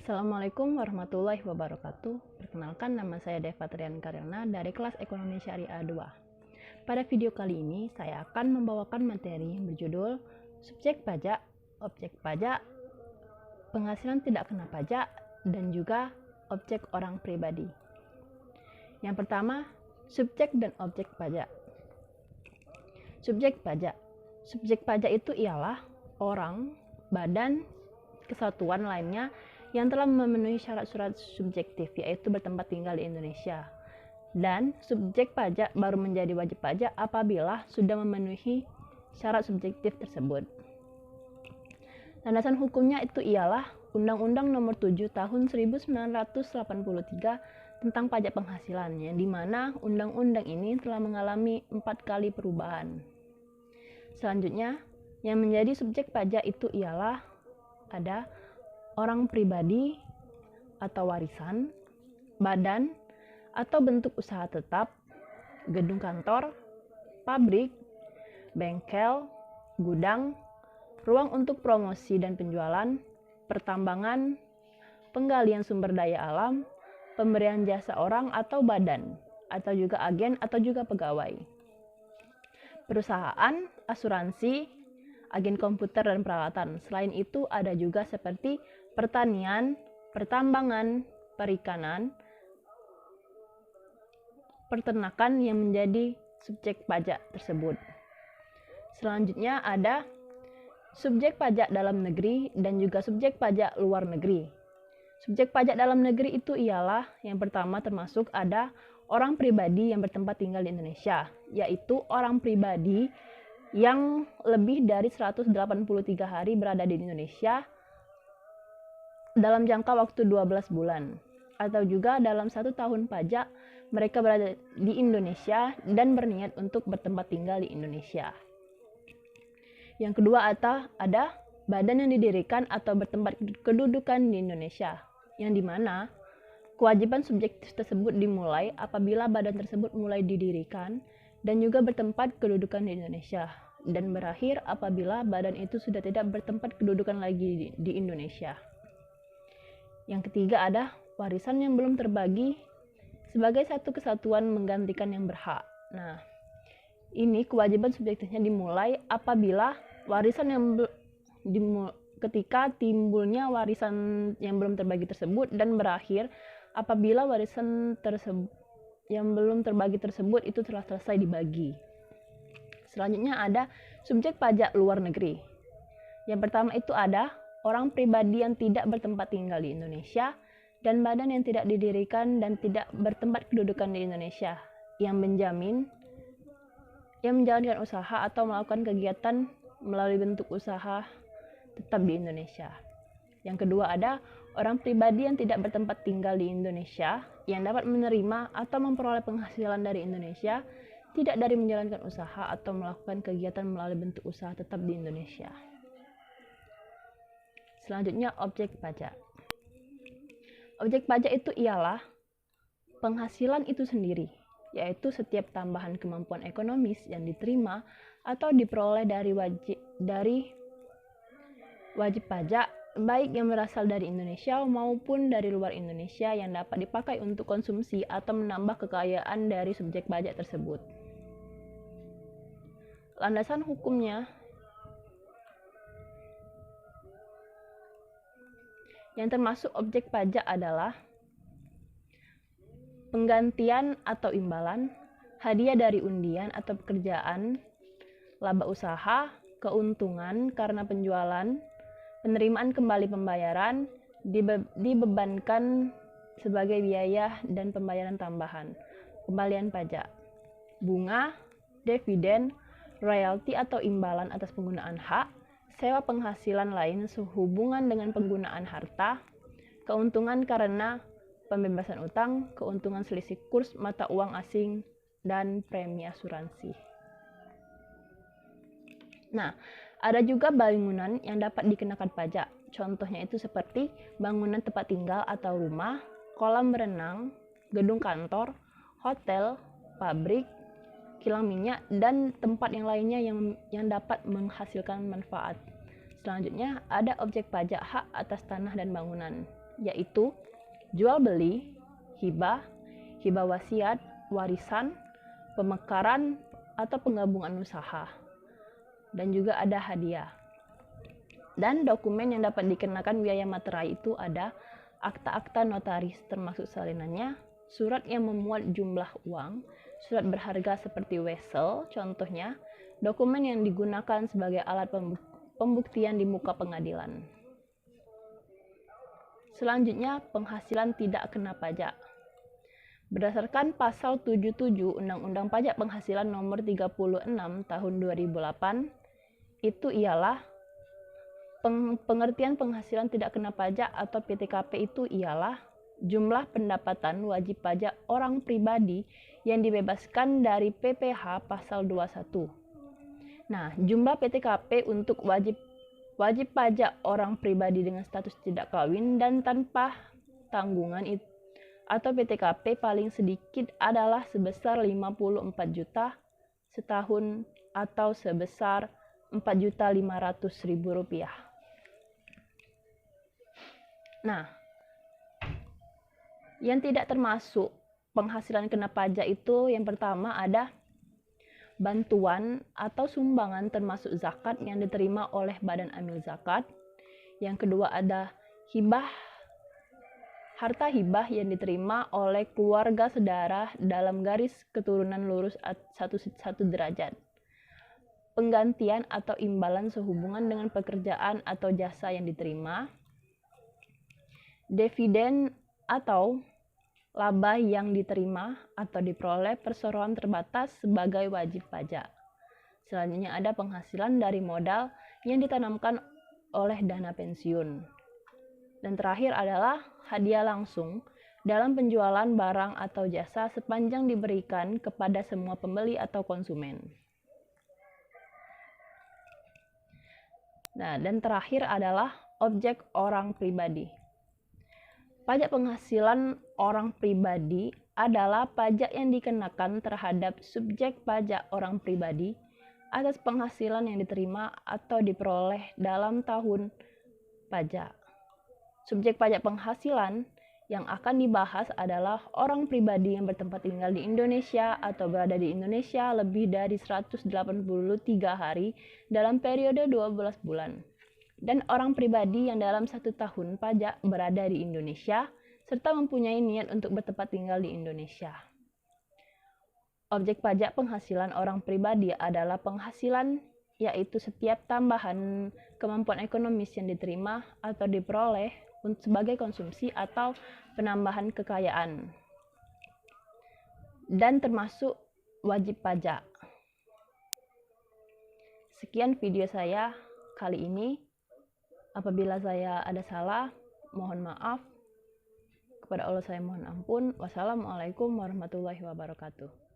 Assalamualaikum warahmatullahi wabarakatuh. Perkenalkan, nama saya Deva Trian Karyana dari kelas Ekonomi Syariah 2. Pada video kali ini, saya akan membawakan materi berjudul Subjek Pajak, Objek Pajak, Penghasilan Tidak Kena Pajak, dan juga Objek Orang Pribadi. Yang pertama, subjek dan objek pajak. Subjek pajak. Subjek pajak itu ialah orang, badan, kesatuan lainnya yang telah memenuhi syarat-syarat subjektif, yaitu bertempat tinggal di Indonesia. Dan subjek pajak baru menjadi wajib pajak apabila sudah memenuhi syarat subjektif tersebut. Landasan hukumnya itu ialah Undang-Undang Nomor 7 Tahun 1983 tentang pajak penghasilan, yang dimana undang-undang ini telah mengalami 4 kali perubahan. Selanjutnya, yang menjadi subjek pajak itu ialah ada orang pribadi atau warisan, badan atau bentuk usaha tetap, gedung kantor, pabrik, bengkel, gudang, ruang untuk promosi dan penjualan, pertambangan, penggalian sumber daya alam, pemberian jasa orang atau badan, atau juga agen atau juga pegawai. Perusahaan, asuransi, agen komputer dan peralatan. Selain itu ada juga seperti pertanian, pertambangan, perikanan, peternakan yang menjadi subjek pajak tersebut. Selanjutnya ada subjek pajak dalam negeri dan juga subjek pajak luar negeri. Subjek pajak dalam negeri itu ialah yang pertama termasuk ada orang pribadi yang bertempat tinggal di Indonesia, yaitu orang pribadi yang lebih dari 183 hari berada di Indonesia dalam jangka waktu 12 bulan, atau juga dalam 1 tahun pajak mereka berada di Indonesia dan berniat untuk bertempat tinggal di Indonesia. Yang kedua ada badan yang didirikan atau bertempat kedudukan di Indonesia, yang dimana kewajiban subjektif tersebut dimulai apabila badan tersebut mulai didirikan dan juga bertempat kedudukan di Indonesia, dan berakhir apabila badan itu sudah tidak bertempat kedudukan lagi di Indonesia. Yang ketiga ada warisan yang belum terbagi sebagai satu kesatuan menggantikan yang berhak. Nah, ini kewajiban subjektifnya dimulai apabila warisan ketika timbulnya warisan yang belum terbagi tersebut, dan berakhir apabila warisan yang belum terbagi tersebut itu telah selesai dibagi. Selanjutnya ada subjek pajak luar negeri. Yang pertama itu ada orang pribadi yang tidak bertempat tinggal di Indonesia dan badan yang tidak didirikan dan tidak bertempat kedudukan di Indonesia yang menjalankan usaha atau melakukan kegiatan melalui bentuk usaha tetap di Indonesia. Yang kedua ada orang pribadi yang tidak bertempat tinggal di Indonesia yang dapat menerima atau memperoleh penghasilan dari Indonesia tidak dari menjalankan usaha atau melakukan kegiatan melalui bentuk usaha tetap di Indonesia. Selanjutnya objek pajak. Objek pajak itu ialah penghasilan itu sendiri, yaitu setiap tambahan kemampuan ekonomis yang diterima atau diperoleh dari wajib pajak, baik yang berasal dari Indonesia maupun dari luar Indonesia, yang dapat dipakai untuk konsumsi atau menambah kekayaan dari subjek pajak tersebut. Landasan hukumnya yang termasuk objek pajak adalah penggantian atau imbalan, hadiah dari undian atau pekerjaan, laba usaha, keuntungan karena penjualan, penerimaan kembali pembayaran, dibebankan sebagai biaya dan pembayaran tambahan, kembalian pajak, bunga, dividen, royalti atau imbalan atas penggunaan hak, sewa penghasilan lain sehubungan dengan penggunaan harta, keuntungan karena pembebasan utang, keuntungan selisih kurs mata uang asing, dan premi asuransi. Nah, ada juga bangunan yang dapat dikenakan pajak. Contohnya itu seperti bangunan tempat tinggal atau rumah, kolam berenang, gedung kantor, hotel, pabrik, kilang minyak, dan tempat yang lainnya yang dapat menghasilkan manfaat. Selanjutnya ada objek pajak hak atas tanah dan bangunan. yaitu jual beli, hibah, hibah wasiat, warisan, pemekaran atau penggabungan usaha. Dan juga ada hadiah. Dan dokumen yang dapat dikenakan biaya materai itu ada akta-akta notaris termasuk salinannya, surat yang memuat jumlah uang, surat berharga seperti wesel contohnya, dokumen yang digunakan sebagai alat pembuktian di muka pengadilan. Selanjutnya, penghasilan tidak kena pajak. Berdasarkan pasal 77 Undang-Undang Pajak Penghasilan Nomor 36 Tahun 2008, itu ialah pengertian penghasilan tidak kena pajak atau PTKP itu ialah jumlah pendapatan wajib pajak orang pribadi yang dibebaskan dari PPh pasal 21. Nah, jumlah PTKP untuk wajib pajak orang pribadi dengan status tidak kawin dan tanpa tanggungan itu atau PTKP paling sedikit adalah sebesar 54 juta setahun atau sebesar Rp4.500.000. Nah, yang tidak termasuk penghasilan kena pajak itu yang pertama ada bantuan atau sumbangan termasuk zakat yang diterima oleh badan amil zakat. Yang kedua ada hibah, harta hibah yang diterima oleh keluarga sedarah dalam garis keturunan lurus 1 derajat. Penggantian atau imbalan sehubungan dengan pekerjaan atau jasa yang diterima. Dividen atau laba yang diterima atau diperoleh perseroan terbatas sebagai wajib pajak. Selanjutnya ada penghasilan dari modal yang ditanamkan oleh dana pensiun. Dan terakhir adalah hadiah langsung dalam penjualan barang atau jasa sepanjang diberikan kepada semua pembeli atau konsumen. Nah, dan terakhir adalah objek orang pribadi. Pajak penghasilan orang pribadi adalah pajak yang dikenakan terhadap subjek pajak orang pribadi atas penghasilan yang diterima atau diperoleh dalam tahun pajak. Subjek pajak penghasilan yang akan dibahas adalah orang pribadi yang bertempat tinggal di Indonesia atau berada di Indonesia lebih dari 183 hari dalam periode 12 bulan. Dan orang pribadi yang dalam 1 tahun pajak berada di Indonesia serta mempunyai niat untuk bertempat tinggal di Indonesia. Objek pajak penghasilan orang pribadi adalah penghasilan, yaitu setiap tambahan kemampuan ekonomis yang diterima atau diperoleh sebagai konsumsi atau penambahan kekayaan, dan termasuk wajib pajak. Sekian video saya kali ini. Apabila saya ada salah, mohon maaf. Kepada Allah saya mohon ampun. Wassalamualaikum warahmatullahi wabarakatuh.